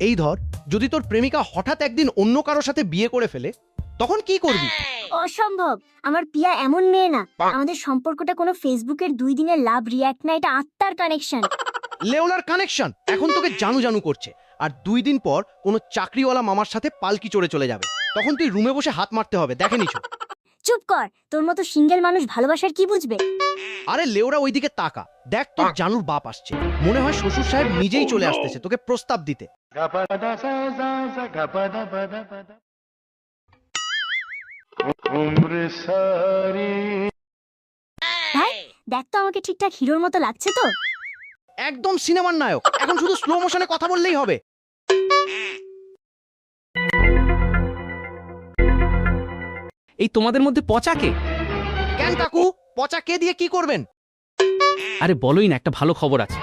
এই ধর, যদি তোর প্রেমিকা হঠাৎ একদিন অন্য কারোর সাথে বিয়ে করে ফেলে, তখন কি করবি? অসম্ভব। আমার পিয়া এমন মেয়ে না। আমাদের সম্পর্কটা কোনো ফেসবুকের 2 দিনের লাভ রিয়্যাক্ট না, এটা আত্মার কানেকশন। লেওলার কানেকশন এখন তোকে জানু জানু করছে, আর 2 দিন পর কোনো চাকরিওয়ালা মামার সাথে পালকি চড়ে চলে যাবে। তখন তুই রুমে বসে হাত মারতে হবে, দেখে নিছো। চুপ কর, তোর মতো সিঙ্গেল মানুষ ভালোবাসার কি বুঝবে? আরে লেওরা ওইদিকে তাকা, দেখ তোর জানুর বাপ আসছে। মনে হয় শ্বশুর সাহেব নিজেই চলে আসতেছে তোকে প্রস্তাব দিতে। ভাই, দেখ তো আমাকে ঠিকঠাক হিরোর মতো লাগছে তো? একদম সিনেমার নায়ক। এখন শুধু স্লো মোশনে কথা বললেই হবে। এই তোমাদের মধ্যে পচা কে? কেন কাকু, পচা কে দিয়ে কি করবেন? আরে বলোই না, একটা ভালো খবর আছে।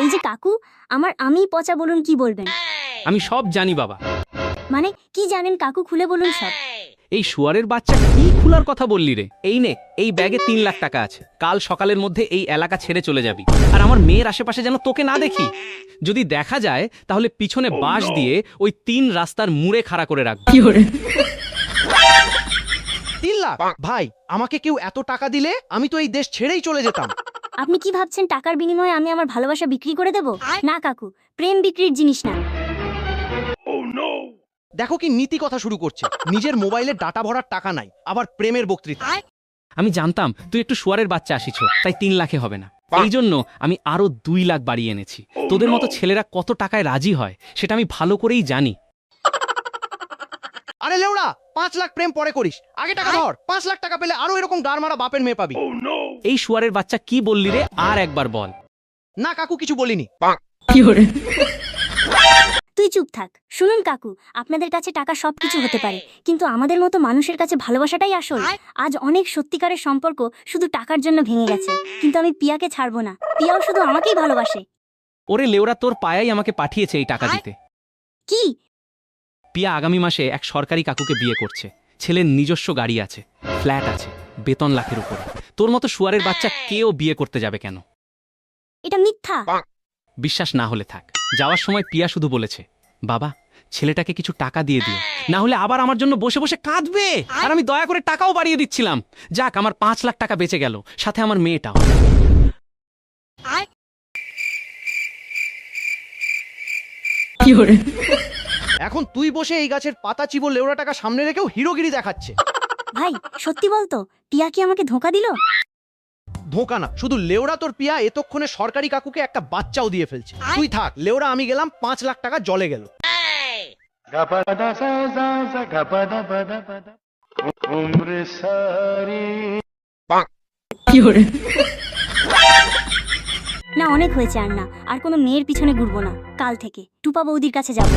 এই যে কাকু, আমি পচা, বলুন কি বলবেন? আমি সব জানি বাবা। মানে কি জানেন কাকু, খুলে বলুন সব। এই শুয়ারের বাচ্চা কি খোলার কথা বললি রে? এই নে, এই ব্যাগে 3 লাখ টাকা আছে। কাল সকালের মধ্যে এই এলাকা ছেড়ে চলে যাবি। আর আমার মেয়ের আশেপাশে যেন তোকে না দেখি। যদি দেখা যায় তাহলে পিছনে বাঁশ দিয়ে ওই 3 রাস্তার মুড়ে খাড়া করে রাখবি। 3 লাখ? ভাই, আমাকে কেউ এত টাকা দিলে আমি তো এই দেশ ছেড়েই চলে যেতাম। আপনি কি ভাবছেন টাকার বিনিময়ে আমি আমার ভালোবাসা বিক্রি করে দেব? না কাকু, প্রেম বিক্রির জিনিস না। দেখো কি নীতি কথা শুরু করছে। নিজের মোবাইলে ডাটা ভরার টাকা নাই, আবার প্রেমের বক্তৃতা। আমি জানতাম তুই একটু শুয়ারের বাচ্চা আসিছ, তাই 3 লাখে হবে না। এই জন্য আমি আরো 2 লাখ বাড়িয়ে এনেছি। তোদের মতো ছেলেরা কত টাকায় রাজি হয় সেটা আমি ভালো করেই জানি। আরে লেওড়া, 5 লাখ প্রেম পরে করিস, আগে টাকা ধর। 5 লাখ টাকা পেলে আরো এরকম গার মারা বাপের মেয়ে পাবি। এই শুয়ারের বাচ্চা কি বললি রে? আর একবার বল। না কাকু, কিছু বলিনি। তুই চুপ থাক। শুনুন কাকু, আপনাদের কাছে টাকা সবকিছু হতে পারে, কিন্তু আমাদের মতো মানুষের কাছে ভালোবাসাটাই আসল। আজ অনেক সত্যিকারের সম্পর্ক শুধু টাকার জন্য ভেঙে গেছে, কিন্তু আমি পিয়াকে ছাড়বো না। পিয়াও শুধু আমাকেই ভালোবাসে। ওরে লেওরা, তোর পায়াই আমাকে পাঠিয়েছে এই টাকা দিতে। কি? পিয়া আগামী মাসে এক সরকারি কাকুকে বিয়ে করছে। ছেলের নিজস্ব গাড়ি আছে, ফ্ল্যাট আছে, বেতন লাখের উপরে। তোর মতো শুয়ারের বাচ্চা কেউ বিয়ে করতে যাবে কেন? এটা মিথ্যা। বিশ্বাস না হলে থাক। যাওয়ার সময় পিয়া শুধু বলেছে, বাবা ছেলেটাকে কিছু টাকা দিয়ে দিও, না হলে আবার আমার জন্য বসে বসে কাঁদবে। আর আমি দয়া করে টাকাও বাড়িয়ে দিচ্ছিলাম। যাক, আমার 5 লাখ টাকা বেঁচে গেল, সাথে আমার মেয়েটাও। এখন তুই বসে এই গাছের পাতা চিবো লেওড়া টাকা সামনে রেখেও হিরোগিরি দেখাচ্ছে। ভাই, সত্যি বলতো, পিয়া কি আমাকে ধোঁকা দিল? ধোঁকা না, শুধু লেওড়া তোর পিয়া এতক্ষণে সরকারি কাকুকে একটা বাচ্চাও দিয়ে ফেলছে। তুই থাক লেওড়া, আমি গেলাম। 5 লাখ টাকা জলে গেল। না, অনেক হয়েছে, আর না, আর কোনো মেয়ের পিছনে ঘুরবো না। কাল থেকে টুপা বৌদির কাছে যাব।